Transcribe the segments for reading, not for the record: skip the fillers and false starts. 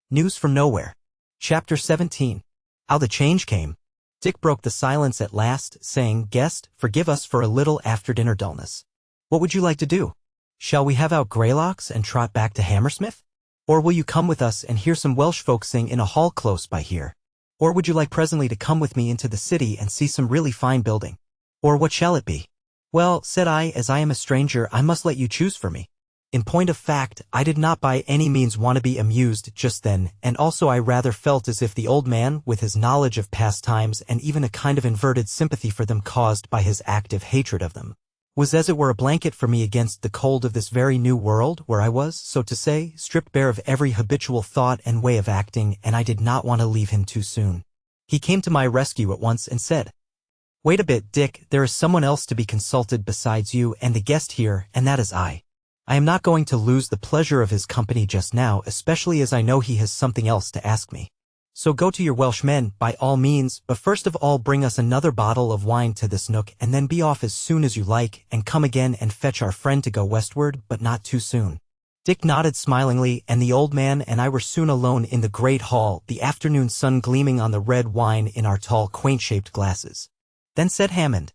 News from Nowhere. Chapter 17. How the Change Came. Dick broke the silence at last, saying, "Guest, forgive us for a little after-dinner dullness. What would you like to do? Shall we have out Greylocks and trot back to Hammersmith? Or will you come with us and hear some Welsh folk sing in a hall close by here? Or would you like presently to come with me into the city and see some really fine building? Or what shall it be?" "Well," said I, "as I am a stranger, I must let you choose for me." In point of fact, I did not by any means want to be amused just then, and also I rather felt as if the old man, with his knowledge of past times and even a kind of inverted sympathy for them caused by his active hatred of them, was as it were a blanket for me against the cold of this very new world where I was, so to say, stripped bare of every habitual thought and way of acting, and I did not want to leave him too soon. He came to my rescue at once and said, "Wait a bit, Dick, there is someone else to be consulted besides you and the guest here, and that is I. I am not going to lose the pleasure of his company just now, especially as I know he has something else to ask me. So go to your Welsh men, by all means, but first of all bring us another bottle of wine to this nook, and then be off as soon as you like, and come again and fetch our friend to go westward, but not too soon." Dick nodded smilingly, and the old man and I were soon alone in the great hall, the afternoon sun gleaming on the red wine in our tall, quaint-shaped glasses. Then said Hammond,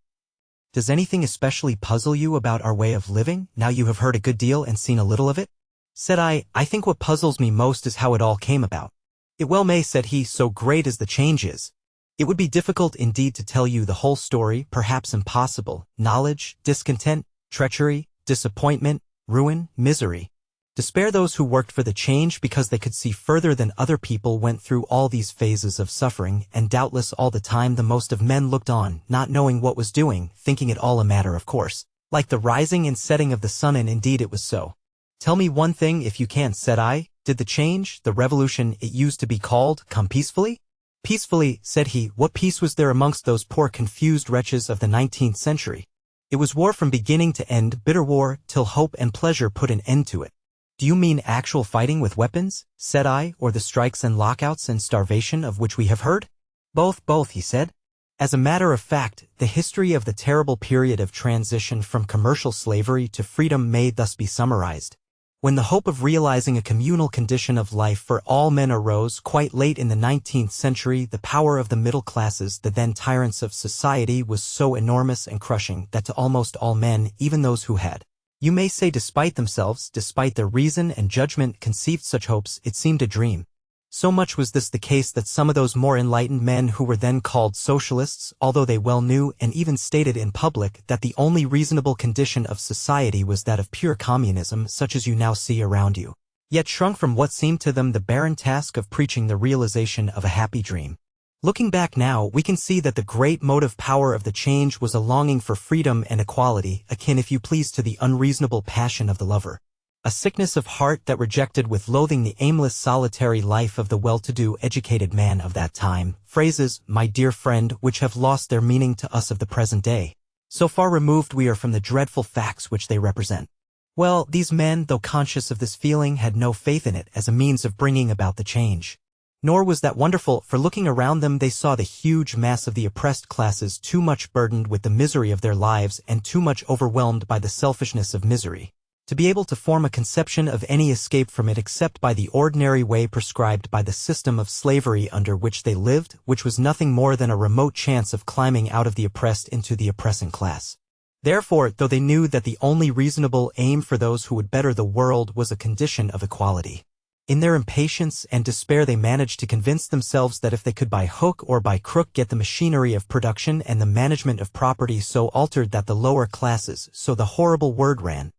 "Does anything especially puzzle you about our way of living, now you have heard a good deal and seen a little of it?" Said I think what puzzles me most is how it all came about. "It well may," said he, "so great as the change is. It would be difficult indeed to tell you the whole story, perhaps impossible. Knowledge, discontent, treachery, disappointment, ruin, misery. Despair those who worked for the change because they could see further than other people went through all these phases of suffering, and doubtless all the time the most of men looked on, not knowing what was doing, thinking it all a matter of course, like the rising and setting of the sun, and indeed it was so. Tell me one thing if you can," said I, "did the change, the revolution it used to be called, come peacefully?" "Peacefully," said he, "what peace was there amongst those poor confused wretches of the 19th century? It was war from beginning to end, bitter war, till hope and pleasure put an end to it." "Do you mean actual fighting with weapons?" said I, "or the strikes and lockouts and starvation of which we have heard?" Both, he said. As a matter of fact, the history of the terrible period of transition from commercial slavery to freedom may thus be summarized. When the hope of realizing a communal condition of life for all men arose quite late in the 19th century, the power of the middle classes, the then tyrants of society, was so enormous and crushing that to almost all men, even those who had, you may say despite themselves, despite their reason and judgment, conceived such hopes, it seemed a dream. So much was this the case that some of those more enlightened men who were then called socialists, although they well knew and even stated in public that the only reasonable condition of society was that of pure communism such as you now see around you, yet shrunk from what seemed to them the barren task of preaching the realization of a happy dream. Looking back now, we can see that the great motive power of the change was a longing for freedom and equality, akin if you please to the unreasonable passion of the lover. A sickness of heart that rejected with loathing the aimless solitary life of the well-to-do educated man of that time. Phrases, my dear friend, which have lost their meaning to us of the present day. So far removed we are from the dreadful facts which they represent. Well, these men, though conscious of this feeling, had no faith in it as a means of bringing about the change. Nor was that wonderful, for looking around them they saw the huge mass of the oppressed classes too much burdened with the misery of their lives and too much overwhelmed by the selfishness of misery, to be able to form a conception of any escape from it except by the ordinary way prescribed by the system of slavery under which they lived, which was nothing more than a remote chance of climbing out of the oppressed into the oppressing class. Therefore, though they knew that the only reasonable aim for those who would better the world was a condition of equality, in their impatience and despair they managed to convince themselves that if they could by hook or by crook get the machinery of production and the management of property so altered that the lower classes, so the horrible word ran,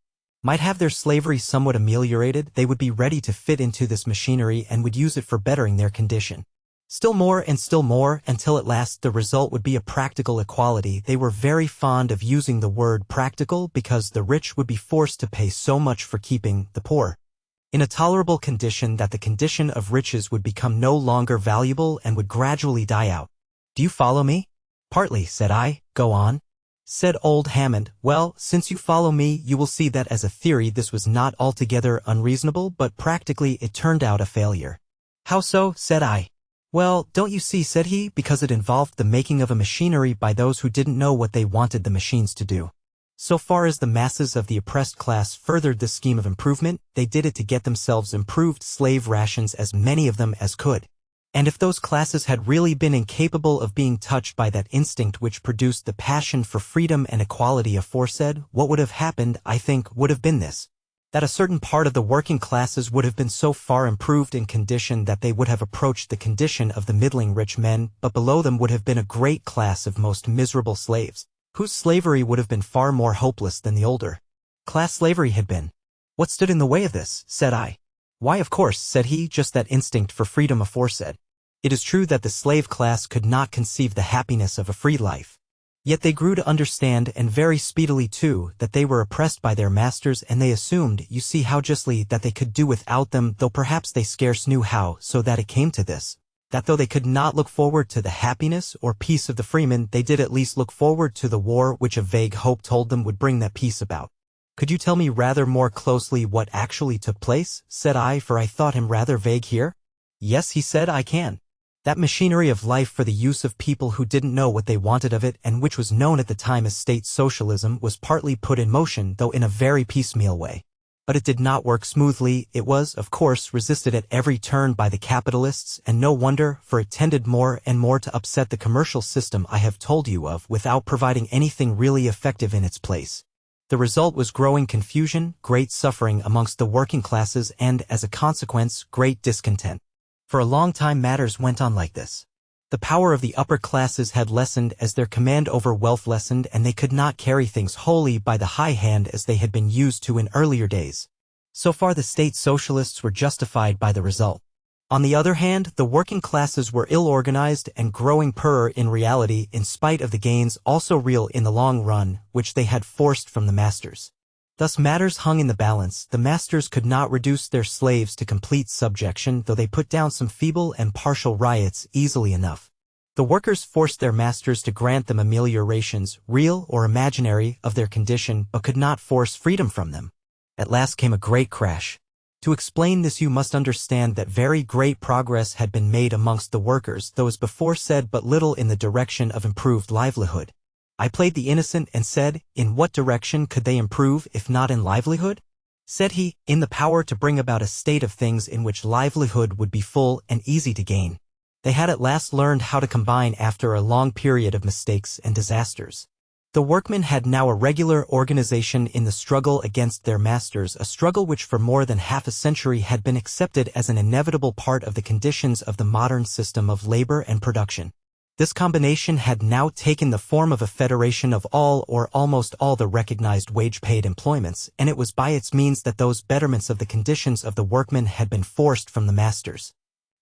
might have their slavery somewhat ameliorated, they would be ready to fit into this machinery and would use it for bettering their condition. Still more and still more, until at last the result would be a practical equality. They were very fond of using the word practical because the rich would be forced to pay so much for keeping the poor in a tolerable condition that the condition of riches would become no longer valuable and would gradually die out. "Do you follow me?" "Partly," said I. "Go on." Said old Hammond, "Well, since you follow me, you will see that as a theory this was not altogether unreasonable, but practically it turned out a failure." "How so?" said I. "Well, don't you see," said he, "because it involved the making of a machinery by those who didn't know what they wanted the machines to do. So far as the masses of the oppressed class furthered this scheme of improvement, they did it to get themselves improved slave rations, as many of them as could. And if those classes had really been incapable of being touched by that instinct which produced the passion for freedom and equality aforesaid, what would have happened, I think, would have been this: that a certain part of the working classes would have been so far improved in condition that they would have approached the condition of the middling rich men, but below them would have been a great class of most miserable slaves, whose slavery would have been far more hopeless than the older class slavery had been. What stood in the way of this? Said I. Why, of course, said he, just that instinct for freedom aforesaid. It is true that the slave class could not conceive the happiness of a free life. Yet they grew to understand, and very speedily too, that they were oppressed by their masters, and they assumed, you see how justly, that they could do without them, though perhaps they scarce knew how, so that it came to this, that though they could not look forward to the happiness or peace of the freemen, they did at least look forward to the war which a vague hope told them would bring that peace about. Could you tell me rather more closely what actually took place? Said I, for I thought him rather vague here. Yes, he said, I can. That machinery of life for the use of people who didn't know what they wanted of it, and which was known at the time as state socialism, was partly put in motion, though in a very piecemeal way. But it did not work smoothly. It was, of course, resisted at every turn by the capitalists, and no wonder, for it tended more and more to upset the commercial system I have told you of, without providing anything really effective in its place. The result was growing confusion, great suffering amongst the working classes, and, as a consequence, great discontent. For a long time matters went on like this. The power of the upper classes had lessened as their command over wealth lessened, and they could not carry things wholly by the high hand as they had been used to in earlier days. So far the state socialists were justified by the result. On the other hand, the working classes were ill-organized and growing poorer in reality, in spite of the gains, also real in the long run, which they had forced from the masters. Thus matters hung in the balance. The masters could not reduce their slaves to complete subjection, though they put down some feeble and partial riots easily enough. The workers forced their masters to grant them ameliorations, real or imaginary, of their condition, but could not force freedom from them. At last came a great crash. To explain this you must understand that very great progress had been made amongst the workers, though as before said but little in the direction of improved livelihood. I played the innocent and said, in what direction could they improve if not in livelihood? Said he, in the power to bring about a state of things in which livelihood would be full and easy to gain. They had at last learned how to combine after a long period of mistakes and disasters. The workmen had now a regular organization in the struggle against their masters, a struggle which for more than half a century had been accepted as an inevitable part of the conditions of the modern system of labor and production. This combination had now taken the form of a federation of all or almost all the recognized wage-paid employments, and it was by its means that those betterments of the conditions of the workmen had been forced from the masters.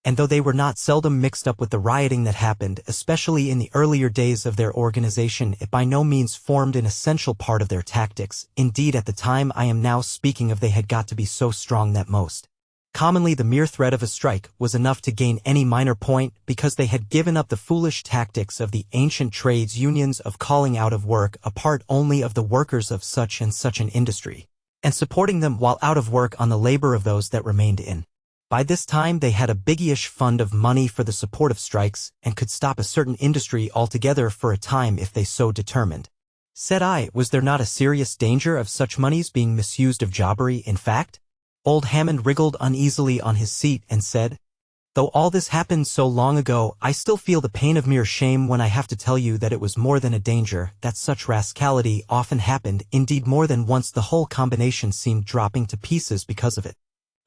And though they were not seldom mixed up with the rioting that happened, especially in the earlier days of their organization, it by no means formed an essential part of their tactics. Indeed, at the time I am now speaking of, they had got to be so strong that most commonly the mere threat of a strike was enough to gain any minor point, because they had given up the foolish tactics of the ancient trades unions of calling out of work a part only of the workers of such and such an industry, and supporting them while out of work on the labor of those that remained in. By this time they had a biggyish fund of money for the support of strikes, and could stop a certain industry altogether for a time if they so determined. Said I, was there not a serious danger of such monies being misused, of jobbery in fact? Old Hammond wriggled uneasily on his seat and said, though all this happened so long ago, I still feel the pain of mere shame when I have to tell you that it was more than a danger, that such rascality often happened. Indeed, more than once the whole combination seemed dropping to pieces because of it.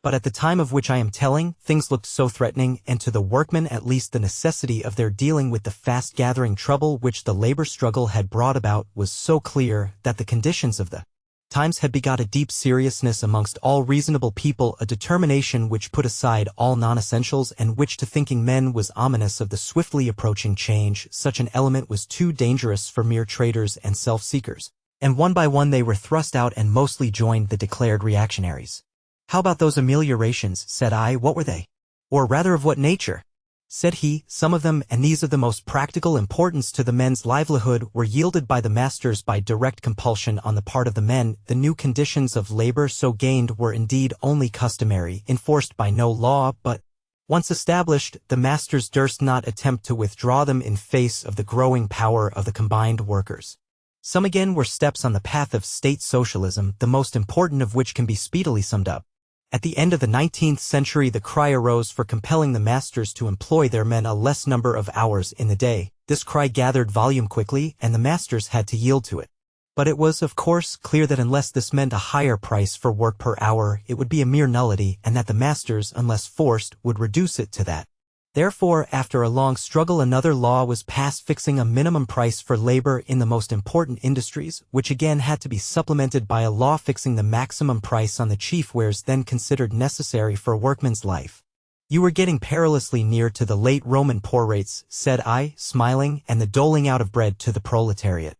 But at the time of which I am telling, things looked so threatening, and to the workmen at least the necessity of their dealing with the fast-gathering trouble which the labor struggle had brought about was so clear, that the conditions of the times had begot a deep seriousness amongst all reasonable people, a determination which put aside all non-essentials, and which to thinking men was ominous of the swiftly approaching change. Such an element was too dangerous for mere traders and self-seekers, and one by one they were thrust out and mostly joined the declared reactionaries. How about those ameliorations? Said I. What were they? Or rather, of what nature? Said he, some of them, and these of the most practical importance to the men's livelihood, were yielded by the masters by direct compulsion on the part of the men. The new conditions of labor so gained were indeed only customary, enforced by no law, but, once established, the masters durst not attempt to withdraw them in face of the growing power of the combined workers. Some again were steps on the path of state socialism, the most important of which can be speedily summed up. At the end of the 19th century, the cry arose for compelling the masters to employ their men a less number of hours in the day. This cry gathered volume quickly, and the masters had to yield to it. But it was, of course, clear that unless this meant a higher price for work per hour, it would be a mere nullity, and that the masters, unless forced, would reduce it to that. Therefore, after a long struggle, another law was passed fixing a minimum price for labor in the most important industries, which again had to be supplemented by a law fixing the maximum price on the chief wares then considered necessary for a workman's life. "You were getting perilously near to the late Roman poor rates," said I, smiling, "and the doling out of bread to the proletariat."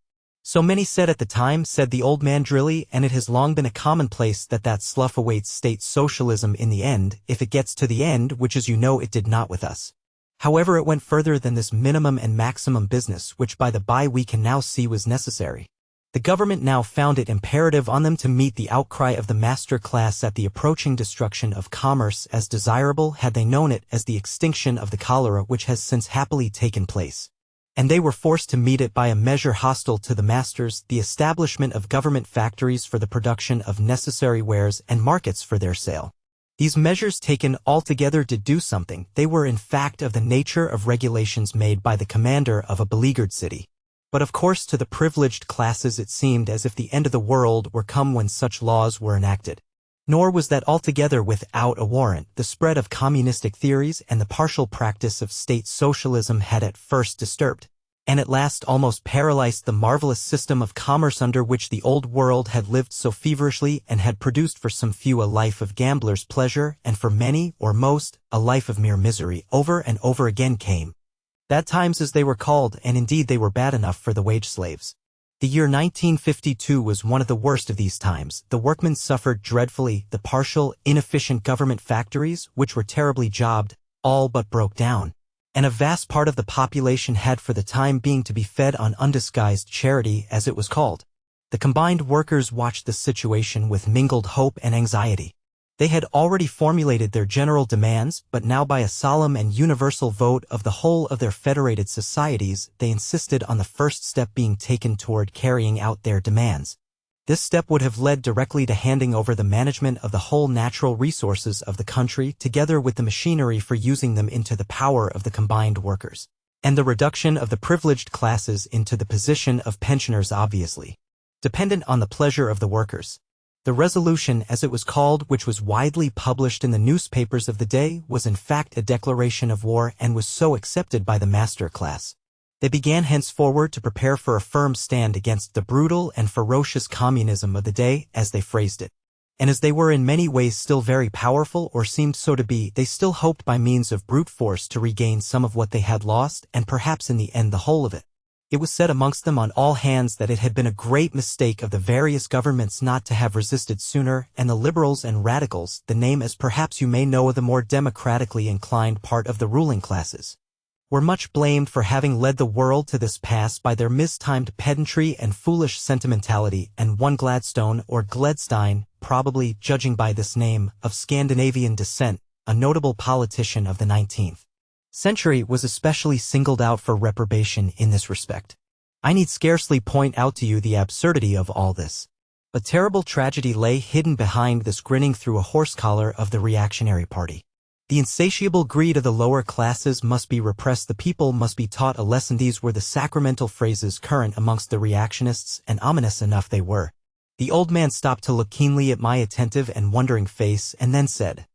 "So many said at the time," said the old man drily, "and it has long been a commonplace that slough awaits state socialism in the end, if it gets to the end, which as you know it did not with us. However, it went further than this minimum and maximum business, which by the by we can now see was necessary. The government now found it imperative on them to meet the outcry of the master class at the approaching destruction of commerce as desirable had they known it as the extinction of the cholera which has since happily taken place. And they were forced to meet it by a measure hostile to the masters, the establishment of government factories for the production of necessary wares and markets for their sale. These measures taken altogether did do something. They were in fact of the nature of regulations made by the commander of a beleaguered city. But of course to the privileged classes it seemed as if the end of the world were come when such laws were enacted. Nor was that altogether without a warrant. The spread of communistic theories and the partial practice of state socialism had at first disturbed, and at last almost paralyzed the marvelous system of commerce under which the old world had lived so feverishly and had produced for some few a life of gambler's pleasure, and for many, or most, a life of mere misery. Over and over again came bad times as they were called, and indeed they were bad enough for the wage slaves. The year 1952 was one of the worst of these times. The workmen suffered dreadfully. The partial, inefficient government factories, which were terribly jobbed, all but broke down, and a vast part of the population had for the time being to be fed on undisguised charity, as it was called. The combined workers watched the situation with mingled hope and anxiety. They had already formulated their general demands, but now by a solemn and universal vote of the whole of their federated societies, they insisted on the first step being taken toward carrying out their demands. This step would have led directly to handing over the management of the whole natural resources of the country, together with the machinery for using them, into the power of the combined workers, and the reduction of the privileged classes into the position of pensioners, obviously dependent on the pleasure of the workers. The resolution, as it was called, which was widely published in the newspapers of the day, was in fact a declaration of war and was so accepted by the master class. They began henceforward to prepare for a firm stand against the brutal and ferocious communism of the day, as they phrased it. And as they were in many ways still very powerful, or seemed so to be, they still hoped by means of brute force to regain some of what they had lost, and perhaps in the end the whole of it. It was said amongst them on all hands that it had been a great mistake of the various governments not to have resisted sooner, and the liberals and radicals, the name as perhaps you may know of the more democratically inclined part of the ruling classes, were much blamed for having led the world to this pass by their mistimed pedantry and foolish sentimentality, and one Gladstone, or Gledstein, probably, judging by this name, of Scandinavian descent, a notable politician of the 19th century, was especially singled out for reprobation in this respect. I need scarcely point out to you the absurdity of all this. A terrible tragedy lay hidden behind this grinning through a horse collar of the reactionary party. The insatiable greed of the lower classes must be repressed. The people must be taught a lesson. These were the sacramental phrases current amongst the reactionists, and ominous enough they were. The old man stopped to look keenly at my attentive and wondering face, and then said,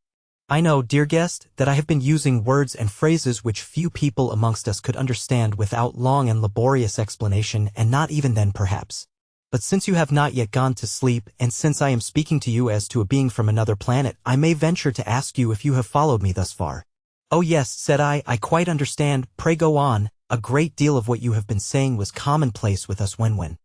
"I know, dear guest, that I have been using words and phrases which few people amongst us could understand without long and laborious explanation, and not even then perhaps. But since you have not yet gone to sleep, and since I am speaking to you as to a being from another planet, I may venture to ask you if you have followed me thus far." "Oh yes," said I quite understand. Pray go on. A great deal of what you have been saying was commonplace with us when."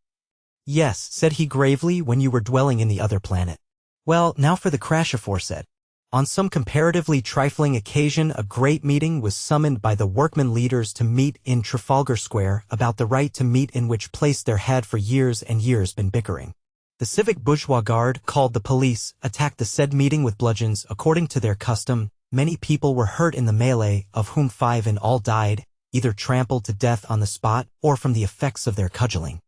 "Yes," said he gravely, "when you were dwelling in the other planet." "Well, now for the crash aforesaid. On some comparatively trifling occasion, a great meeting was summoned by the workmen leaders to meet in Trafalgar Square about the right to meet, in which place there had for years and years been bickering. The civic bourgeois guard, called the police, attacked the said meeting with bludgeons according to their custom. Many people were hurt in the melee, of whom 5 in all died, either trampled to death on the spot or from the effects of their cudgeling.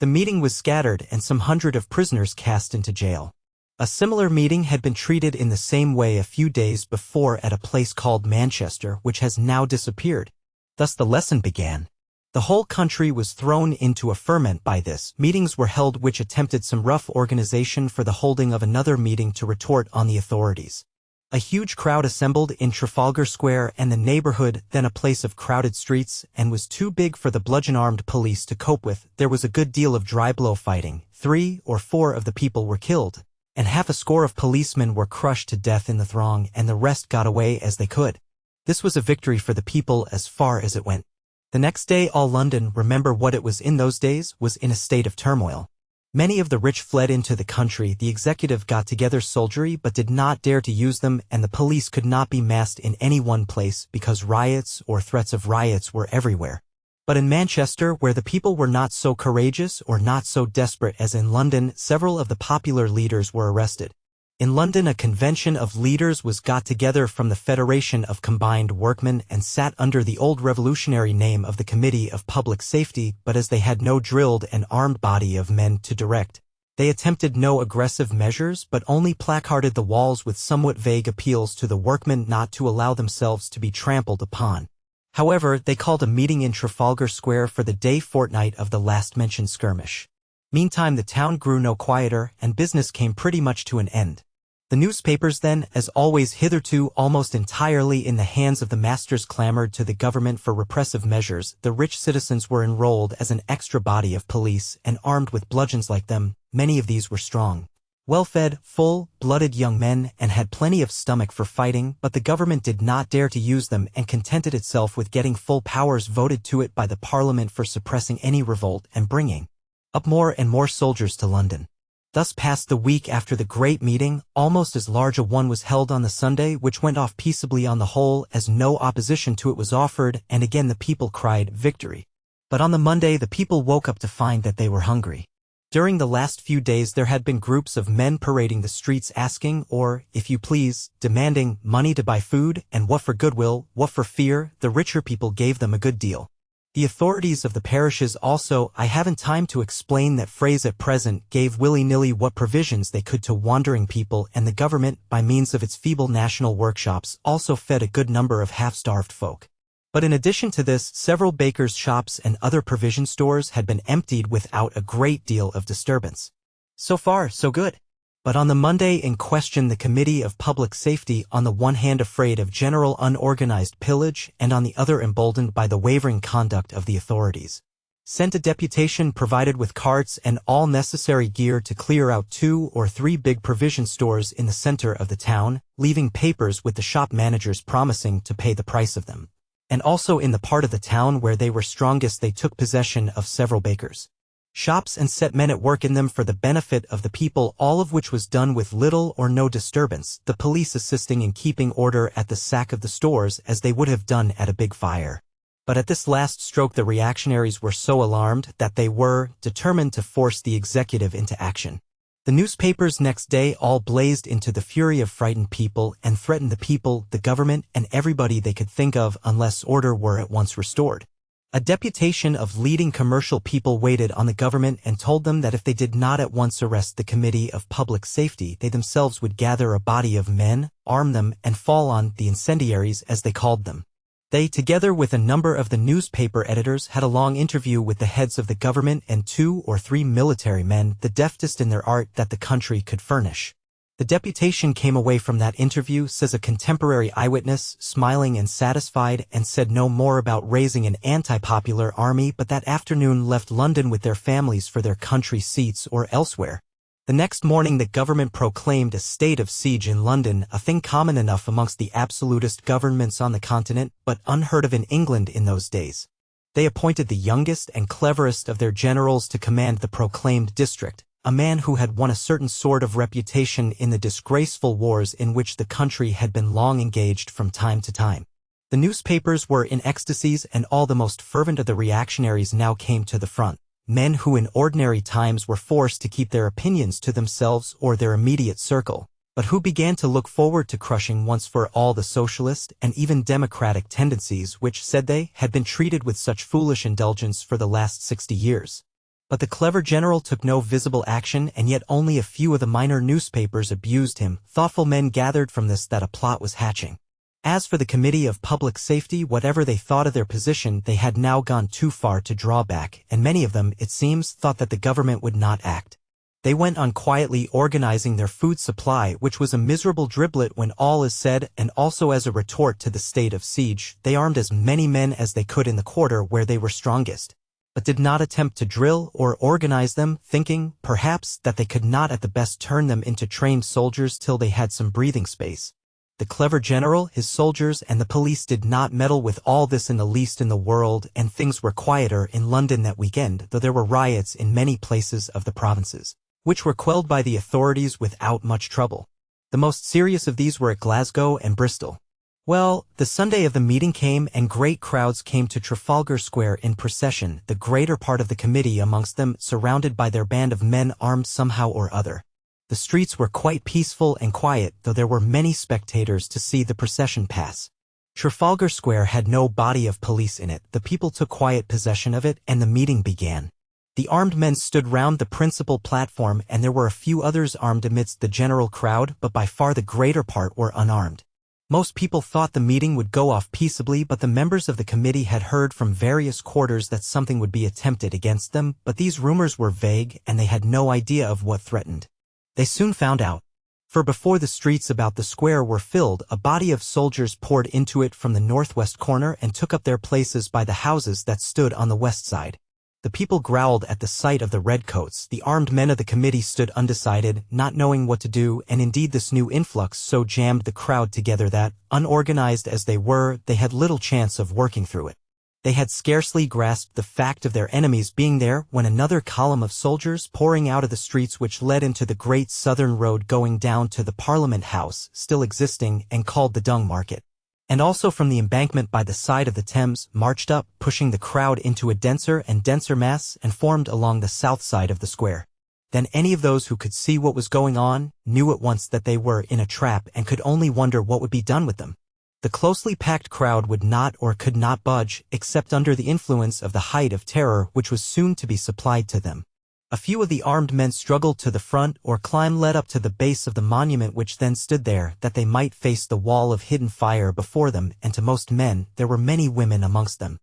The meeting was scattered and some hundred of prisoners cast into jail. A similar meeting had been treated in the same way a few days before at a place called Manchester, which has now disappeared. Thus the lesson began. The whole country was thrown into a ferment by this. Meetings were held which attempted some rough organization for the holding of another meeting to retort on the authorities. A huge crowd assembled in Trafalgar Square and the neighborhood, then a place of crowded streets, and was too big for the bludgeon-armed police to cope with. There was a good deal of dry-blow fighting. 3 or 4 of the people were killed, and half a score of policemen were crushed to death in the throng, and the rest got away as they could. This was a victory for the people as far as it went. The next day all London, remember what it was in those days, was in a state of turmoil. Many of the rich fled into the country. The executive got together soldiery but did not dare to use them, and the police could not be massed in any one place because riots or threats of riots were everywhere. But in Manchester, where the people were not so courageous or not so desperate as in London, several of the popular leaders were arrested. In London, a convention of leaders was got together from the Federation of Combined Workmen and sat under the old revolutionary name of the Committee of Public Safety, but as they had no drilled and armed body of men to direct, they attempted no aggressive measures but only placarded the walls with somewhat vague appeals to the workmen not to allow themselves to be trampled upon. However, they called a meeting in Trafalgar Square for the day fortnight of the last-mentioned skirmish. Meantime the town grew no quieter, and business came pretty much to an end. The newspapers then, as always hitherto almost entirely in the hands of the masters, clamored to the government for repressive measures. The rich citizens were enrolled as an extra body of police and armed with bludgeons like them. Many of these were strong, well-fed, full-blooded young men and had plenty of stomach for fighting, but the government did not dare to use them and contented itself with getting full powers voted to it by the Parliament for suppressing any revolt and bringing up more and more soldiers to London. Thus passed the week after the great meeting. Almost as large a one was held on the Sunday, which went off peaceably on the whole, as no opposition to it was offered, and again the people cried victory. But on the Monday the people woke up to find that they were hungry. During the last few days there had been groups of men parading the streets asking, or, if you please, demanding, money to buy food, and what for goodwill, what for fear. The richer people gave them a good deal. The authorities of the parishes also, I haven't time to explain that phrase at present, gave willy-nilly what provisions they could to wandering people, and the government, by means of its feeble national workshops, also fed a good number of half-starved folk. But in addition to this, several bakers' shops and other provision stores had been emptied without a great deal of disturbance. So far, so good. But on the Monday in question the Committee of Public Safety, on the one hand afraid of general unorganized pillage and on the other emboldened by the wavering conduct of the authorities, sent a deputation provided with carts and all necessary gear to clear out 2 or 3 big provision stores in the center of the town, leaving papers with the shop managers promising to pay the price of them. And also in the part of the town where they were strongest they took possession of several bakers' shops and set men at work in them for the benefit of the people, all of which was done with little or no disturbance, the police assisting in keeping order at the sack of the stores as they would have done at a big fire. But at this last stroke the reactionaries were so alarmed that they were determined to force the executive into action. The newspapers next day all blazed into the fury of frightened people and threatened the people, the government, and everybody they could think of unless order were at once restored. A deputation of leading commercial people waited on the government and told them that if they did not at once arrest the Committee of Public Safety, they themselves would gather a body of men, arm them, and fall on the incendiaries as they called them. They, together with a number of the newspaper editors, had a long interview with the heads of the government and 2 or 3 military men, the deftest in their art that the country could furnish. The deputation came away from that interview, says a contemporary eyewitness, smiling and satisfied, and said no more about raising an anti-popular army, but that afternoon left London with their families for their country seats or elsewhere. The next morning the government proclaimed a state of siege in London, a thing common enough amongst the absolutist governments on the continent, but unheard of in England in those days. They appointed the youngest and cleverest of their generals to command the proclaimed district, a man who had won a certain sort of reputation in the disgraceful wars in which the country had been long engaged from time to time. The newspapers were in ecstasies, and all the most fervent of the reactionaries now came to the front, men who in ordinary times were forced to keep their opinions to themselves or their immediate circle, but who began to look forward to crushing once for all the socialist and even democratic tendencies which, said they, had been treated with such foolish indulgence for the last 60 years. But the clever general took no visible action, and yet only a few of the minor newspapers abused him. Thoughtful men gathered from this that a plot was hatching. As for the Committee of Public Safety, whatever they thought of their position, they had now gone too far to draw back, and many of them, it seems, thought that the government would not act. They went on quietly organizing their food supply, which was a miserable driblet when all is said, and also as a retort to the state of siege, they armed as many men as they could in the quarter where they were strongest, but did not attempt to drill or organize them, thinking, perhaps, that they could not at the best turn them into trained soldiers till they had some breathing space. The clever general, his soldiers, and the police did not meddle with all this in the least in the world, and things were quieter in London that weekend, though there were riots in many places of the provinces, which were quelled by the authorities without much trouble. The most serious of these were at Glasgow and Bristol. Well, the Sunday of the meeting came, and great crowds came to Trafalgar Square in procession, the greater part of the committee amongst them, surrounded by their band of men armed somehow or other. The streets were quite peaceful and quiet, though there were many spectators to see the procession pass. Trafalgar Square had no body of police in it. The people took quiet possession of it, and the meeting began. The armed men stood round the principal platform, and there were a few others armed amidst the general crowd, but by far the greater part were unarmed. Most people thought the meeting would go off peaceably, but the members of the committee had heard from various quarters that something would be attempted against them, but these rumors were vague, and they had no idea of what threatened. They soon found out. For before the streets about the square were filled, a body of soldiers poured into it from the northwest corner and took up their places by the houses that stood on the west side. The people growled at the sight of the redcoats. The armed men of the committee stood undecided, not knowing what to do, and indeed this new influx so jammed the crowd together that, unorganized as they were, they had little chance of working through it. They had scarcely grasped the fact of their enemies being there when another column of soldiers, pouring out of the streets which led into the great southern road going down to the Parliament House, still existing and called the Dung Market, and also from the embankment by the side of the Thames, marched up, pushing the crowd into a denser and denser mass, and formed along the south side of the square. Then any of those who could see what was going on knew at once that they were in a trap and could only wonder what would be done with them. The closely packed crowd would not or could not budge, except under the influence of the height of terror which was soon to be supplied to them. A few of the armed men struggled to the front or led up to the base of the monument which then stood there, that they might face the wall of hidden fire before them, and to most men there were many women amongst them.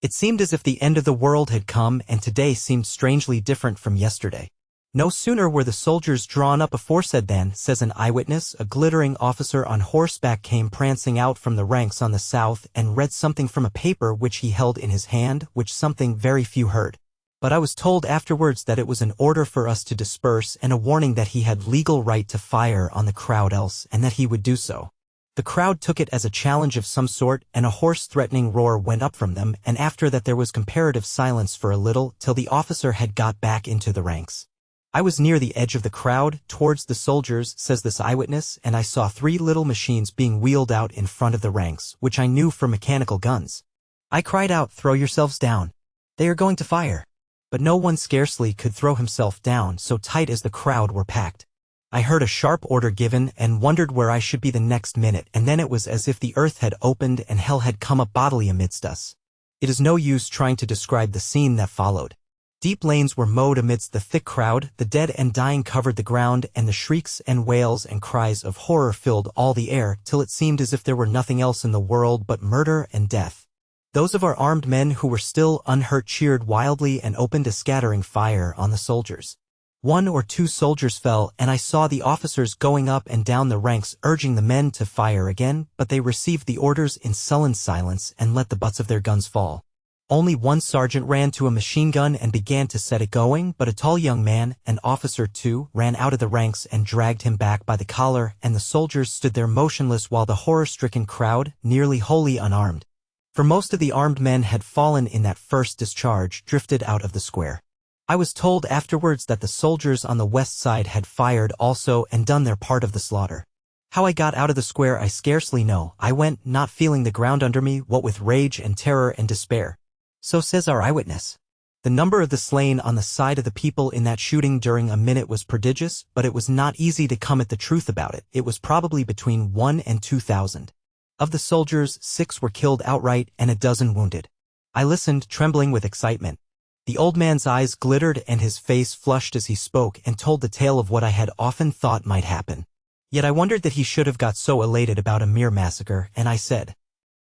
It seemed as if the end of the world had come, and today seemed strangely different from yesterday. No sooner were the soldiers drawn up aforesaid than, says an eyewitness, a glittering officer on horseback came prancing out from the ranks on the south and read something from a paper which he held in his hand, which something very few heard. But I was told afterwards that it was an order for us to disperse and a warning that he had legal right to fire on the crowd else, and that he would do so. The crowd took it as a challenge of some sort, and a hoarse threatening roar went up from them, and after that there was comparative silence for a little, till the officer had got back into the ranks. I was near the edge of the crowd, towards the soldiers, says this eyewitness, and I saw 3 little machines being wheeled out in front of the ranks, which I knew for mechanical guns. I cried out, "Throw yourselves down. They are going to fire." But no one scarcely could throw himself down, so tight as the crowd were packed. I heard a sharp order given, and wondered where I should be the next minute, and then it was as if the earth had opened and hell had come up bodily amidst us. It is no use trying to describe the scene that followed. Deep lanes were mowed amidst the thick crowd, the dead and dying covered the ground, and the shrieks and wails and cries of horror filled all the air, till it seemed as if there were nothing else in the world but murder and death. Those of our armed men who were still unhurt cheered wildly and opened a scattering fire on the soldiers. 1 or 2 soldiers fell, and I saw the officers going up and down the ranks urging the men to fire again, but they received the orders in sullen silence and let the butts of their guns fall. Only one sergeant ran to a machine gun and began to set it going, but a tall young man, an officer too, ran out of the ranks and dragged him back by the collar, and the soldiers stood there motionless while the horror-stricken crowd, nearly wholly unarmed, for most of the armed men had fallen in that first discharge, drifted out of the square. I was told afterwards that the soldiers on the west side had fired also and done their part of the slaughter. How I got out of the square I scarcely know. I went, not feeling the ground under me, what with rage and terror and despair. So says our eyewitness. The number of the slain on the side of the people in that shooting during a minute was prodigious, but it was not easy to come at the truth about it. It was probably between 1 and 2,000. Of the soldiers, 6 were killed outright and a dozen wounded. I listened, trembling with excitement. The old man's eyes glittered and his face flushed as he spoke and told the tale of what I had often thought might happen. Yet I wondered that he should have got so elated about a mere massacre, and I said,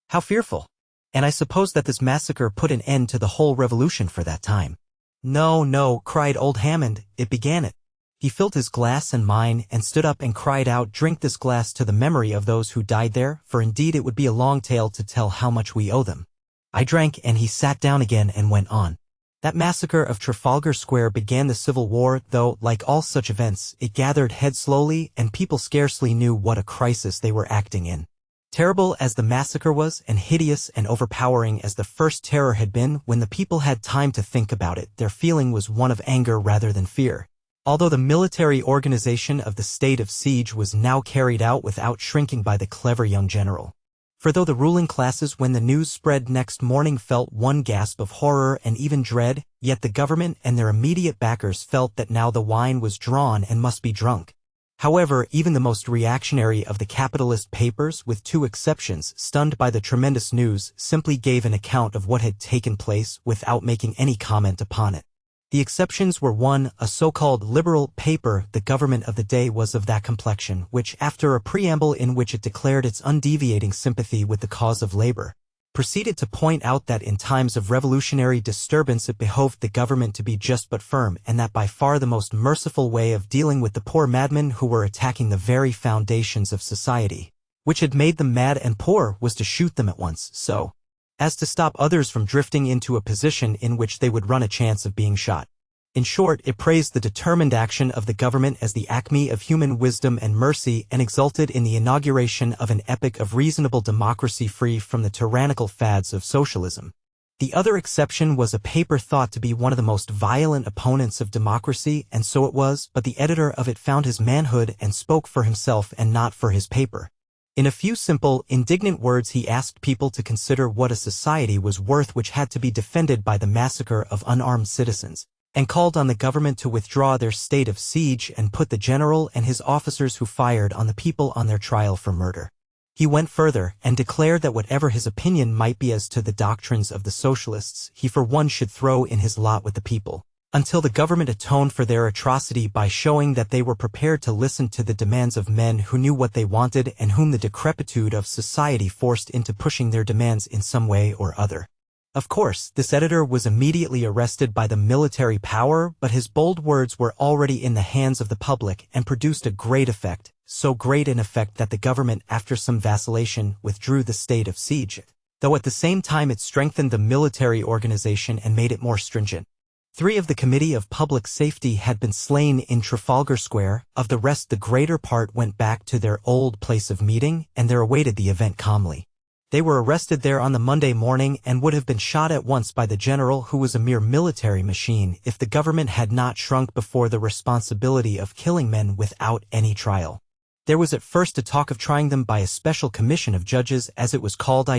"How fearful! And I suppose that this massacre put an end to the whole revolution for that time." "No, no," cried old Hammond, "it began it." He filled his glass and mine and stood up and cried out, "Drink this glass to the memory of those who died there, for indeed it would be a long tale to tell how much we owe them." I drank and he sat down again and went on. "That massacre of Trafalgar Square began the Civil War, though, like all such events, it gathered head slowly and people scarcely knew what a crisis they were acting in. Terrible as the massacre was, and hideous and overpowering as the first terror had been, when the people had time to think about it, their feeling was one of anger rather than fear. Although the military organization of the state of siege was now carried out without shrinking by the clever young general. For though the ruling classes when the news spread next morning felt one gasp of horror and even dread, yet the government and their immediate backers felt that now the wine was drawn and must be drunk. However, even the most reactionary of the capitalist papers, with two exceptions, stunned by the tremendous news, simply gave an account of what had taken place without making any comment upon it. The exceptions were one, a so-called liberal paper, the government of the day was of that complexion, which, after a preamble in which it declared its undeviating sympathy with the cause of labor, proceeded to point out that in times of revolutionary disturbance it behoved the government to be just but firm, and that by far the most merciful way of dealing with the poor madmen who were attacking the very foundations of society, which had made them mad and poor, was to shoot them at once, so as to stop others from drifting into a position in which they would run a chance of being shot. In short, it praised the determined action of the government as the acme of human wisdom and mercy, and exulted in the inauguration of an epoch of reasonable democracy free from the tyrannical fads of socialism. The other exception was a paper thought to be one of the most violent opponents of democracy, and so it was, but the editor of it found his manhood and spoke for himself and not for his paper. In a few simple, indignant words he asked people to consider what a society was worth which had to be defended by the massacre of unarmed citizens, and called on the government to withdraw their state of siege and put the general and his officers who fired on the people on their trial for murder. He went further and declared that whatever his opinion might be as to the doctrines of the socialists, he for one should throw in his lot with the people, until the government atoned for their atrocity by showing that they were prepared to listen to the demands of men who knew what they wanted and whom the decrepitude of society forced into pushing their demands in some way or other. Of course, this editor was immediately arrested by the military power, but his bold words were already in the hands of the public and produced a great effect, so great an effect that the government, after some vacillation, withdrew the state of siege, though at the same time it strengthened the military organization and made it more stringent. 3 of the Committee of Public Safety had been slain in Trafalgar Square, of the rest the greater part went back to their old place of meeting, and there awaited the event calmly. They were arrested there on the Monday morning and would have been shot at once by the general, who was a mere military machine, if the government had not shrunk before the responsibility of killing men without any trial. There was at first a talk of trying them by a special commission of judges, as it was called,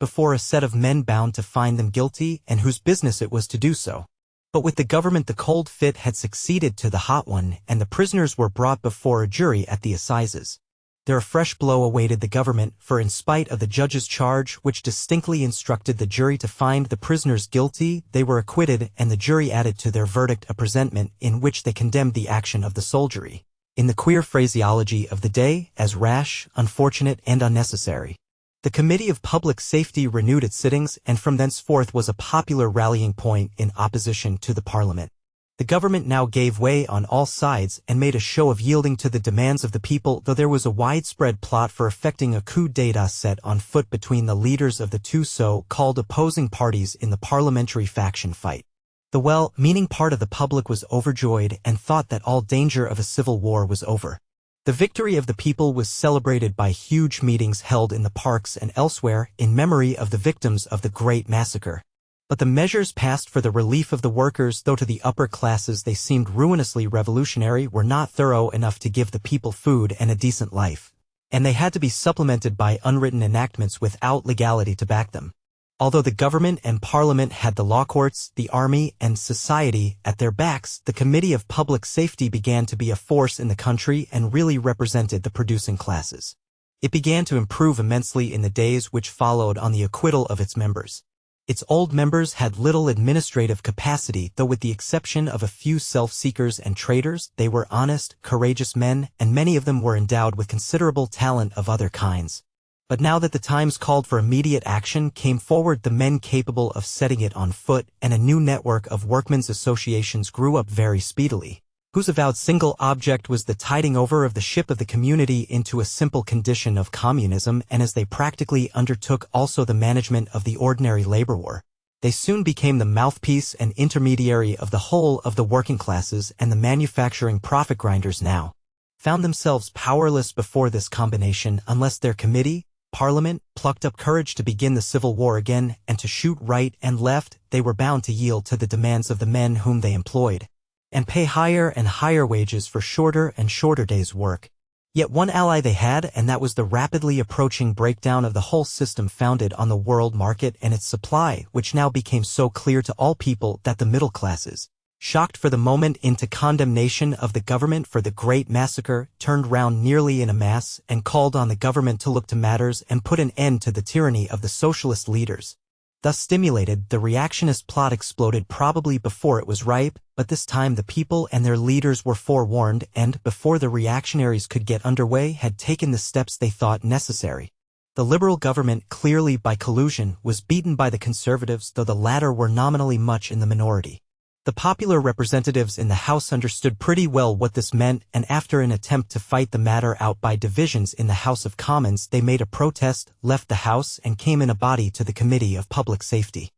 before a set of men bound to find them guilty and whose business it was to do so. But with the government the cold fit had succeeded to the hot one, and the prisoners were brought before a jury at the assizes. There a fresh blow awaited the government, for in spite of the judge's charge, which distinctly instructed the jury to find the prisoners guilty, they were acquitted, and the jury added to their verdict a presentment in which they condemned the action of the soldiery, in the queer phraseology of the day, as rash, unfortunate, and unnecessary. The Committee of Public Safety renewed its sittings, and from thenceforth was a popular rallying point in opposition to the Parliament. The government now gave way on all sides and made a show of yielding to the demands of the people, though there was a widespread plot for effecting a coup d'état set on foot between the leaders of the two so-called opposing parties in the parliamentary faction fight. The well-meaning part of the public was overjoyed and thought that all danger of a civil war was over. The victory of the people was celebrated by huge meetings held in the parks and elsewhere in memory of the victims of the Great Massacre. But the measures passed for the relief of the workers, though to the upper classes they seemed ruinously revolutionary, were not thorough enough to give the people food and a decent life, and they had to be supplemented by unwritten enactments without legality to back them. Although the government and parliament had the law courts, the army, and society at their backs, the Committee of Public Safety began to be a force in the country and really represented the producing classes. It began to improve immensely in the days which followed on the acquittal of its members. Its old members had little administrative capacity, though with the exception of a few self-seekers and traitors, they were honest, courageous men, and many of them were endowed with considerable talent of other kinds. But now that the times called for immediate action, came forward the men capable of setting it on foot, and a new network of workmen's associations grew up very speedily, whose avowed single object was the tiding over of the ship of the community into a simple condition of communism, and as they practically undertook also the management of the ordinary labor war, they soon became the mouthpiece and intermediary of the whole of the working classes, and the manufacturing profit grinders now found themselves powerless before this combination unless their committee, Parliament, plucked up courage to begin the Civil War again, and to shoot right and left. They were bound to yield to the demands of the men whom they employed, and pay higher and higher wages for shorter and shorter days' work. Yet one ally they had, and that was the rapidly approaching breakdown of the whole system founded on the world market and its supply, which now became so clear to all people that the middle classes, shocked for the moment into condemnation of the government for the great massacre, turned round nearly in a mass and called on the government to look to matters and put an end to the tyranny of the socialist leaders. Thus stimulated, the reactionist plot exploded probably before it was ripe, but this time the people and their leaders were forewarned and, before the reactionaries could get underway, had taken the steps they thought necessary. The Liberal government, clearly by collusion, was beaten by the Conservatives, though the latter were nominally much in the minority. The popular representatives in the House understood pretty well what this meant, and after an attempt to fight the matter out by divisions in the House of Commons, they made a protest, left the House, and came in a body to the Committee of Public Safety.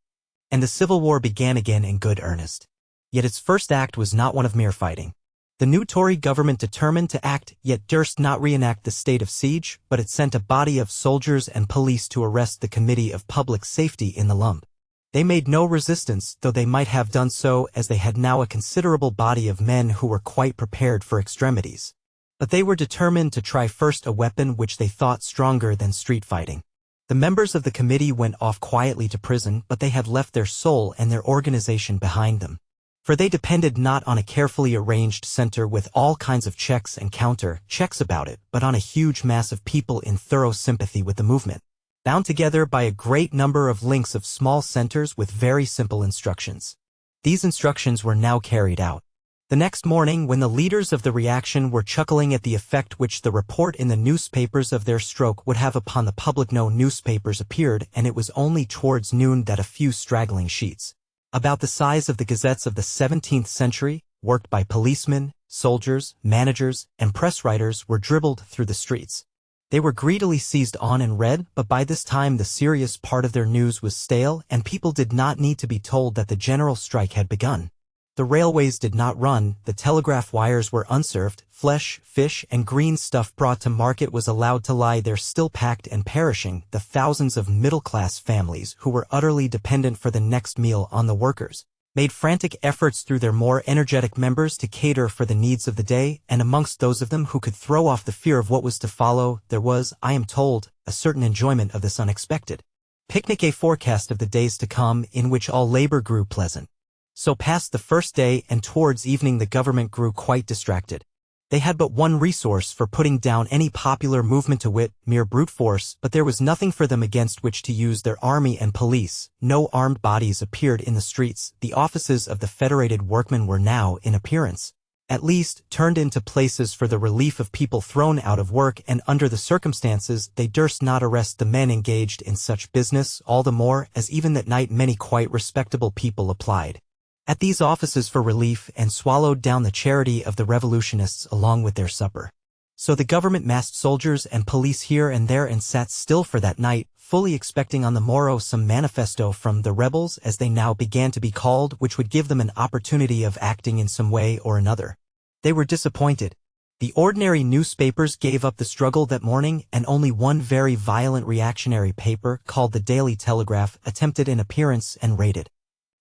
And the Civil War began again in good earnest. Yet its first act was not one of mere fighting. The new Tory government determined to act, yet durst not reenact the state of siege, but it sent a body of soldiers and police to arrest the Committee of Public Safety in the lump. They made no resistance, though they might have done so, as they had now a considerable body of men who were quite prepared for extremities. But they were determined to try first a weapon which they thought stronger than street fighting. The members of the committee went off quietly to prison, but they had left their soul and their organization behind them. For they depended not on a carefully arranged center with all kinds of checks and counter-checks about it, but on a huge mass of people in thorough sympathy with the movement, bound together by a great number of links of small centers with very simple instructions. These instructions were now carried out. The next morning, when the leaders of the reaction were chuckling at the effect which the report in the newspapers of their stroke would have upon the public, no newspapers appeared, and it was only towards noon that a few straggling sheets, about the size of the gazettes of the 17th century, worked by policemen, soldiers, managers, and press writers, were dribbled through the streets. They were greedily seized on and read, but by this time the serious part of their news was stale, and people did not need to be told that the general strike had begun. The railways did not run, the telegraph wires were unserved, flesh, fish, and green stuff brought to market was allowed to lie there still packed and perishing, the thousands of middle-class families who were utterly dependent for the next meal on the workers, made frantic efforts through their more energetic members to cater for the needs of the day, and amongst those of them who could throw off the fear of what was to follow, there was, I am told, a certain enjoyment of this unexpected picnic, a forecast of the days to come, in which all labor grew pleasant. So passed the first day, and towards evening the government grew quite distracted. They had but one resource for putting down any popular movement, to wit, mere brute force, but there was nothing for them against which to use their army and police. No armed bodies appeared in the streets. The offices of the Federated Workmen were now, in appearance, at least, turned into places for the relief of people thrown out of work, and under the circumstances they durst not arrest the men engaged in such business, all the more as even that night many quite respectable people applied at these offices for relief, and swallowed down the charity of the revolutionists along with their supper. So the government massed soldiers and police here and there and sat still for that night, fully expecting on the morrow some manifesto from the rebels, as they now began to be called, which would give them an opportunity of acting in some way or another. They were disappointed. The ordinary newspapers gave up the struggle that morning, and only one very violent reactionary paper, called the Daily Telegraph, attempted an appearance and rated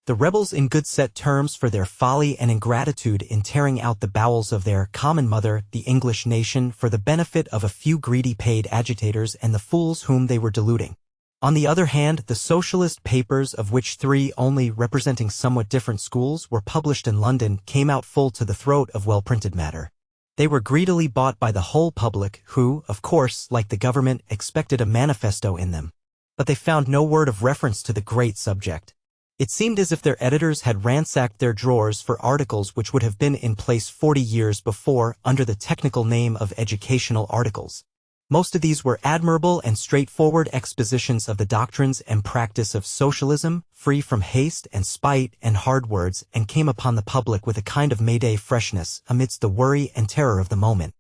the rebels in good set terms for their folly and ingratitude in tearing out the bowels of their common mother, the English nation, for the benefit of a few greedy paid agitators and the fools whom they were deluding. On the other hand, the socialist papers, of which three only, representing somewhat different schools, were published in London, came out full to the throat of well-printed matter. They were greedily bought by the whole public, who, of course, like the government, expected a manifesto in them. but they found no word of reference to the great subject. It seemed as if their editors had ransacked their drawers for articles which would have been in place 40 years before under the technical name of educational articles. Most of these were admirable and straightforward expositions of the doctrines and practice of socialism, free from haste and spite and hard words, and came upon the public with a kind of May-Day freshness amidst the worry and terror of the moment.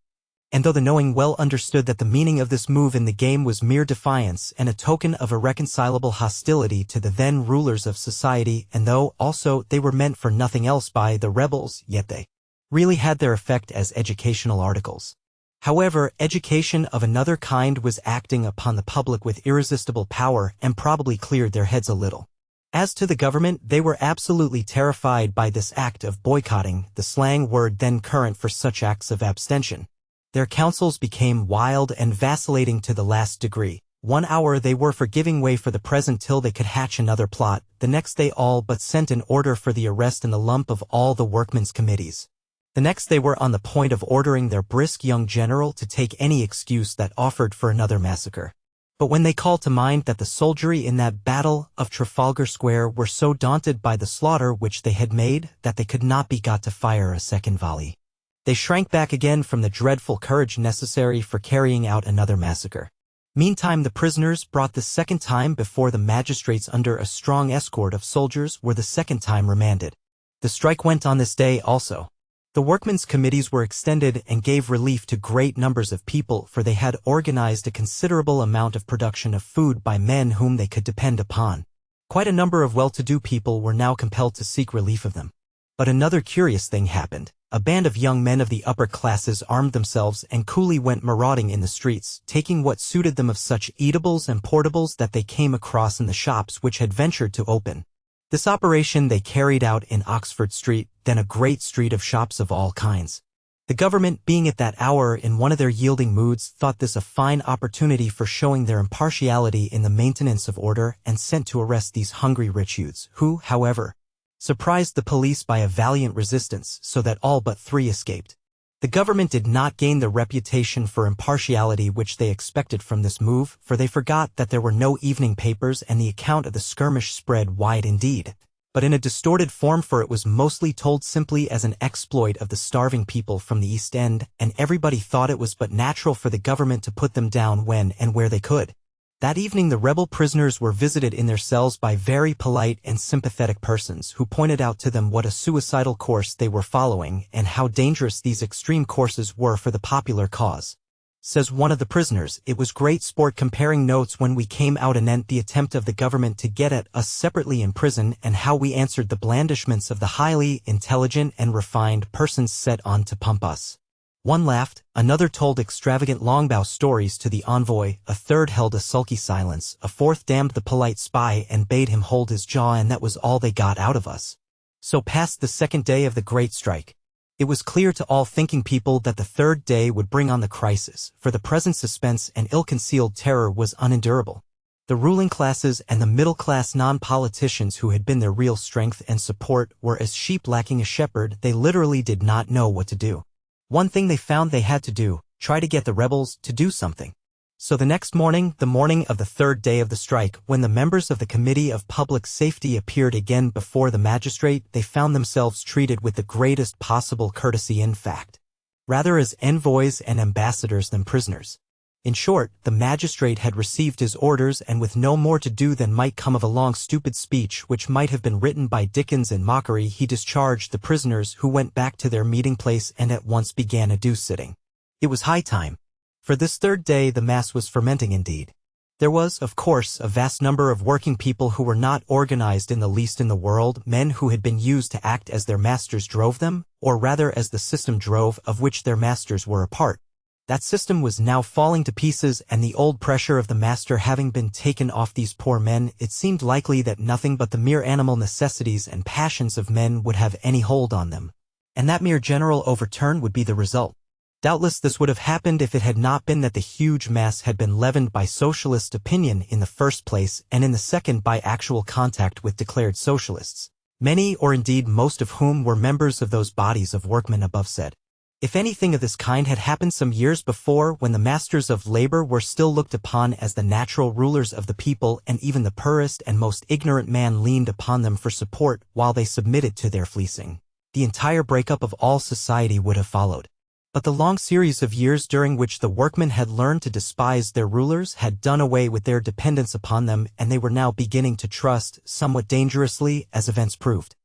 And though the knowing well understood that the meaning of this move in the game was mere defiance and a token of irreconcilable hostility to the then rulers of society, and though, also, they were meant for nothing else by the rebels, yet they really had their effect as educational articles. However, education of another kind was acting upon the public with irresistible power and probably cleared their heads a little. As to the government, they were absolutely terrified by this act of boycotting, the slang word then current for such acts of abstention. Their counsels became wild and vacillating to the last degree. 1 hour they were for giving way for the present till they could hatch another plot, the next they all but sent an order for the arrest and the lump of all the workmen's committees. The next they were on the point of ordering their brisk young general to take any excuse that offered for another massacre. But when they called to mind that the soldiery in that battle of Trafalgar Square were so daunted by the slaughter which they had made that they could not be got to fire a second volley, they shrank back again from the dreadful courage necessary for carrying out another massacre. Meantime the prisoners, brought the second time before the magistrates under a strong escort of soldiers, were the second time remanded. The strike went on this day also. The workmen's committees were extended and gave relief to great numbers of people, for they had organized a considerable amount of production of food by men whom they could depend upon. Quite a number of well-to-do people were now compelled to seek relief of them. But another curious thing happened. A band of young men of the upper classes armed themselves and coolly went marauding in the streets, taking what suited them of such eatables and portables that they came across in the shops which had ventured to open. This operation they carried out in Oxford Street, then a great street of shops of all kinds. The government, being at that hour in one of their yielding moods, thought this a fine opportunity for showing their impartiality in the maintenance of order, and sent to arrest these hungry rich youths, who, however, surprised the police by a valiant resistance, so that all but 3 escaped. The government did not gain the reputation for impartiality which they expected from this move, for they forgot that there were no evening papers, and the account of the skirmish spread wide indeed, but in a distorted form, for it was mostly told simply as an exploit of the starving people from the East End, and everybody thought it was but natural for the government to put them down when and where they could. That evening the rebel prisoners were visited in their cells by very polite and sympathetic persons who pointed out to them what a suicidal course they were following and how dangerous these extreme courses were for the popular cause. Says one of the prisoners, "It was great sport comparing notes when we came out anent the attempt of the government to get at us separately in prison, and how we answered the blandishments of the highly intelligent and refined persons set on to pump us." One laughed, another told extravagant longbow stories to the envoy, a third held a sulky silence, a fourth damned the polite spy and bade him hold his jaw, and that was all they got out of us. So passed the second day of the great strike. It was clear to all thinking people that the third day would bring on the crisis, for the present suspense and ill-concealed terror was unendurable. The ruling classes and the middle-class non-politicians, who had been their real strength and support, were as sheep lacking a shepherd. They literally did not know what to do. One thing they found they had to do: try to get the rebels to do something. So the next morning, the morning of the third day of the strike, when the members of the Committee of Public Safety appeared again before the magistrate, they found themselves treated with the greatest possible courtesy, in fact, rather as envoys and ambassadors than prisoners. In short, the magistrate had received his orders, and with no more to do than might come of a long stupid speech which might have been written by Dickens in mockery, he discharged the prisoners, who went back to their meeting place and at once began a deuce-sitting. It was high time. For this third day the mass was fermenting indeed. There was, of course, a vast number of working people who were not organized in the least in the world, men who had been used to act as their masters drove them, or rather as the system drove of which their masters were a part. That system was now falling to pieces, and the old pressure of the master having been taken off these poor men, it seemed likely that nothing but the mere animal necessities and passions of men would have any hold on them, and that mere general overturn would be the result. Doubtless this would have happened if it had not been that the huge mass had been leavened by socialist opinion in the first place, and in the second by actual contact with declared socialists, many or indeed most of whom were members of those bodies of workmen above said. If anything of this kind had happened some years before, when the masters of labor were still looked upon as the natural rulers of the people, and even the poorest and most ignorant man leaned upon them for support while they submitted to their fleecing, the entire breakup of all society would have followed. But the long series of years during which the workmen had learned to despise their rulers had done away with their dependence upon them, and they were now beginning to trust, somewhat dangerously, as events proved,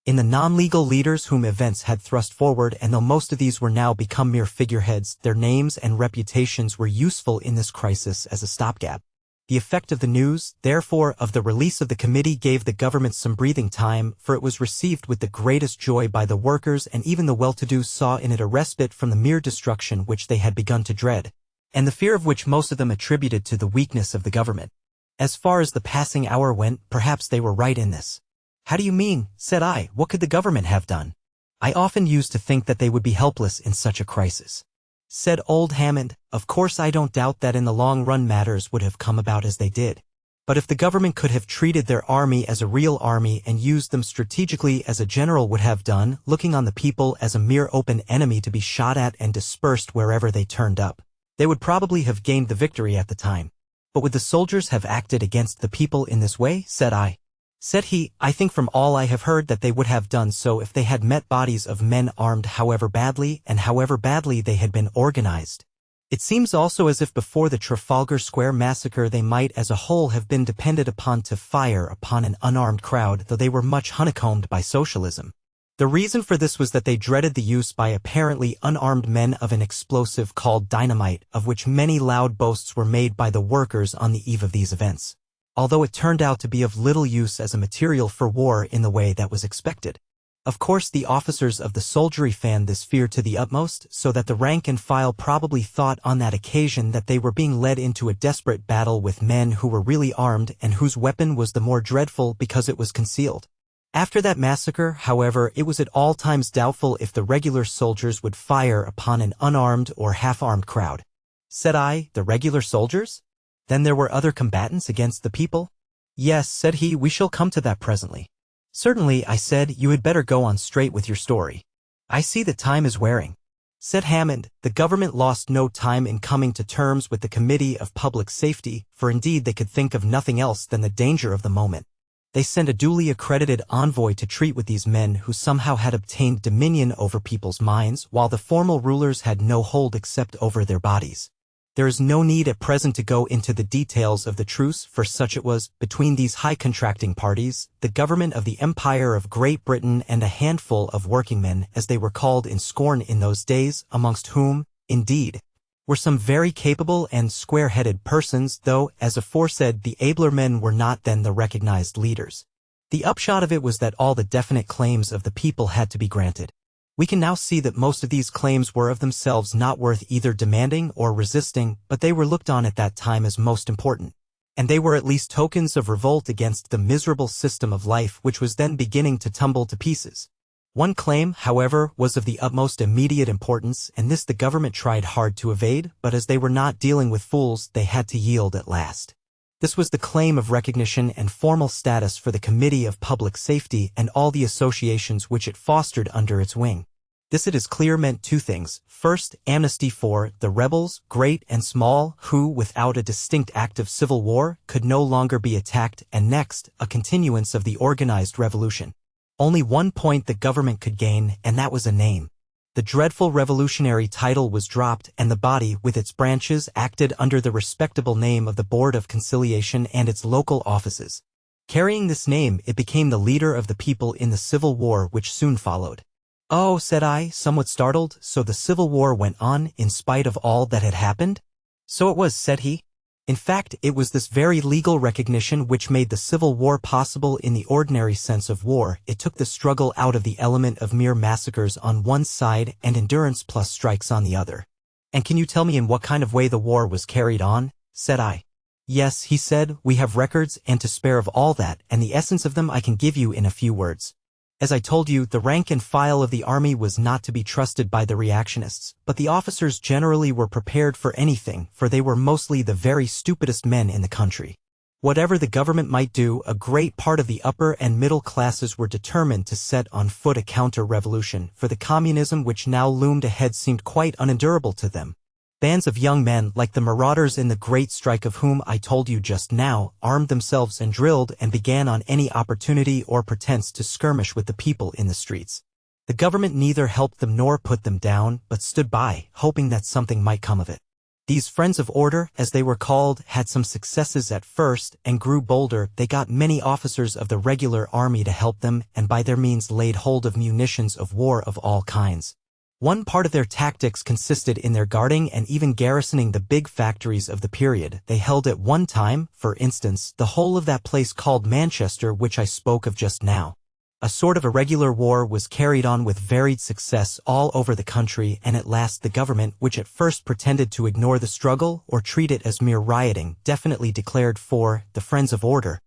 in the non-legal leaders whom events had thrust forward. And though most of these were now become mere figureheads, their names and reputations were useful in this crisis as a stopgap. The effect of the news, therefore, of the release of the committee gave the government some breathing time, for it was received with the greatest joy by the workers, and even the well-to-do saw in it a respite from the mere destruction which they had begun to dread, and the fear of which most of them attributed to the weakness of the government. As far as the passing hour went, perhaps they were right in this. "How do you mean?" said I. "What could the government have done?" "I often used to think that they would be helpless in such a crisis," said old Hammond. "Of course I don't doubt that in the long run matters would have come about as they did. But if the government could have treated their army as a real army and used them strategically as a general would have done, looking on the people as a mere open enemy to be shot at and dispersed wherever they turned up, they would probably have gained the victory at the time." "But would the soldiers have acted against the people in this way?" said I. Said he, "I think from all I have heard that they would have done so if they had met bodies of men armed however badly, and however badly they had been organized. It seems also as if before the Trafalgar Square massacre they might as a whole have been depended upon to fire upon an unarmed crowd, though they were much honeycombed by socialism. The reason for this was that they dreaded the use by apparently unarmed men of an explosive called dynamite, of which many loud boasts were made by the workers on the eve of these events, although it turned out to be of little use as a material for war in the way that was expected. Of course the officers of the soldiery fanned this fear to the utmost, so that the rank and file probably thought on that occasion that they were being led into a desperate battle with men who were really armed and whose weapon was the more dreadful because it was concealed. After that massacre, however, it was at all times doubtful if the regular soldiers would fire upon an unarmed or half-armed crowd. Said I, "The regular soldiers? Then there were other combatants against the people?" "Yes," said he, "we shall come to that presently." "Certainly," I said, "you had better go on straight with your story. I see that time is wearing." Said Hammond, "The government lost no time in coming to terms with the Committee of Public Safety, for indeed they could think of nothing else than the danger of the moment. They sent a duly accredited envoy to treat with these men who somehow had obtained dominion over people's minds, while the formal rulers had no hold except over their bodies. There is no need at present to go into the details of the truce, for such it was, between these high contracting parties, the government of the Empire of Great Britain and a handful of workingmen, as they were called in scorn in those days, amongst whom, indeed, were some very capable and square-headed persons, though, as aforesaid, the abler men were not then the recognized leaders. The upshot of it was that all the definite claims of the people had to be granted. We can now see that most of these claims were of themselves not worth either demanding or resisting, but they were looked on at that time as most important, and they were at least tokens of revolt against the miserable system of life which was then beginning to tumble to pieces. One claim, however, was of the utmost immediate importance, and this the government tried hard to evade, but as they were not dealing with fools, they had to yield at last. This was the claim of recognition and formal status for the Committee of Public Safety and all the associations which it fostered under its wing. This, it is clear, meant two things. First, amnesty for the rebels, great and small, who, without a distinct act of civil war, could no longer be attacked, and next, a continuance of the organized revolution. Only one point the government could gain, and that was a name. The dreadful revolutionary title was dropped, and the body, with its branches, acted under the respectable name of the Board of Conciliation and its local offices. Carrying this name, it became the leader of the people in the civil war which soon followed. "Oh," said I, somewhat startled, "so the civil war went on in spite of all that had happened?" "So it was," said he. "In fact, it was this very legal recognition which made the Civil War possible in the ordinary sense of war. It took the struggle out of the element of mere massacres on one side and endurance plus strikes on the other." "And can you tell me in what kind of way the war was carried on?" said I. "Yes," he said, "we have records and to spare of all that, and the essence of them I can give you in a few words. As I told you, the rank and file of the army was not to be trusted by the reactionists, but the officers generally were prepared for anything, for they were mostly the very stupidest men in the country. Whatever the government might do, a great part of the upper and middle classes were determined to set on foot a counter-revolution, for the communism which now loomed ahead seemed quite unendurable to them. Bands of young men, like the marauders in the Great Strike of whom I told you just now, armed themselves and drilled and began on any opportunity or pretense to skirmish with the people in the streets. The government neither helped them nor put them down, but stood by, hoping that something might come of it. These friends of order, as they were called, had some successes at first and grew bolder. They got many officers of the regular army to help them and by their means laid hold of munitions of war of all kinds. One part of their tactics consisted in their guarding and even garrisoning the big factories of the period. They held at one time, for instance, the whole of that place called Manchester which I spoke of just now. A sort of irregular war was carried on with varied success all over the country, and at last the government, which at first pretended to ignore the struggle or treat it as mere rioting, definitely declared for the friends of order,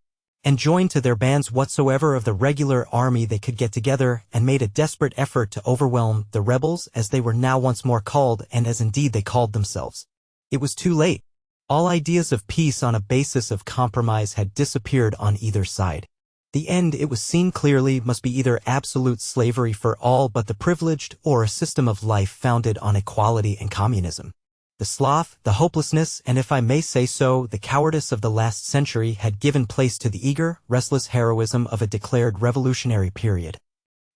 and joined to their bands whatsoever of the regular army they could get together, and made a desperate effort to overwhelm the rebels, as they were now once more called, and as indeed they called themselves. It was too late. All ideas of peace on a basis of compromise had disappeared on either side. The end, it was seen clearly, must be either absolute slavery for all but the privileged, or a system of life founded on equality and communism. The sloth, the hopelessness, and if I may say so, the cowardice of the last century had given place to the eager, restless heroism of a declared revolutionary period.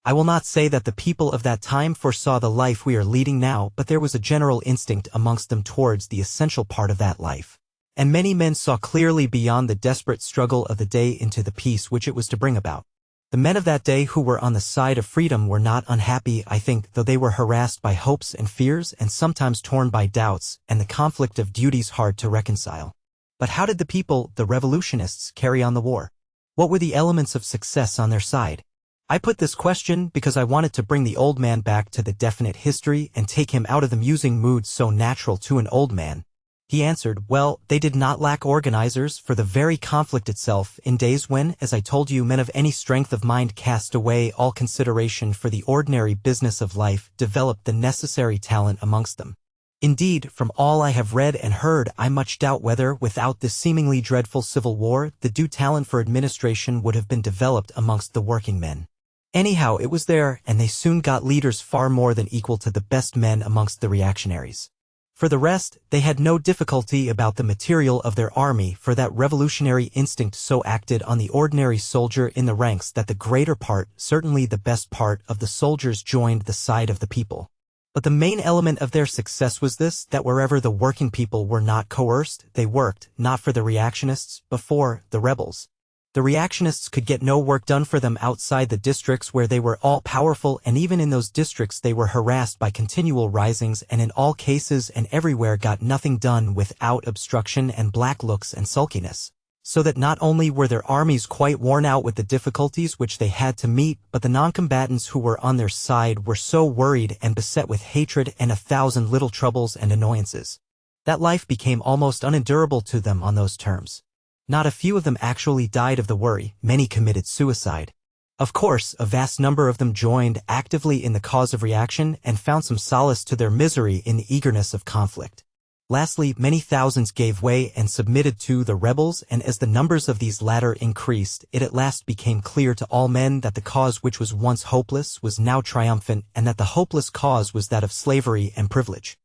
I will not say that the people of that time foresaw the life we are leading now, but there was a general instinct amongst them towards the essential part of that life. And many men saw clearly beyond the desperate struggle of the day into the peace which it was to bring about. The men of that day who were on the side of freedom were not unhappy, I think, though they were harassed by hopes and fears and sometimes torn by doubts, and the conflict of duties hard to reconcile. But how did the people, the revolutionists, carry on the war? What were the elements of success on their side? I put this question because I wanted to bring the old man back to the definite history and take him out of the musing mood so natural to an old man. He answered, well, they did not lack organizers for the very conflict itself, in days when, as I told you, men of any strength of mind cast away all consideration for the ordinary business of life, developed the necessary talent amongst them. Indeed, from all I have read and heard, I much doubt whether, without this seemingly dreadful civil war, the due talent for administration would have been developed amongst the working men. Anyhow, it was there, and they soon got leaders far more than equal to the best men amongst the reactionaries. For the rest, they had no difficulty about the material of their army, for that revolutionary instinct so acted on the ordinary soldier in the ranks that the greater part, certainly the best part, of the soldiers joined the side of the people. But the main element of their success was this, that wherever the working people were not coerced, they worked, not for the reactionists, but for the rebels. The reactionists could get no work done for them outside the districts where they were all-powerful, and even in those districts they were harassed by continual risings and in all cases and everywhere got nothing done without obstruction and black looks and sulkiness. So that not only were their armies quite worn out with the difficulties which they had to meet, but the non-combatants who were on their side were so worried and beset with hatred and 1,000 little troubles and annoyances, that life became almost unendurable to them on those terms. Not a few of them actually died of the worry, many committed suicide. Of course, a vast number of them joined actively in the cause of reaction and found some solace to their misery in the eagerness of conflict. Lastly, many thousands gave way and submitted to the rebels, and as the numbers of these latter increased, it at last became clear to all men that the cause which was once hopeless was now triumphant, and that the hopeless cause was that of slavery and privilege.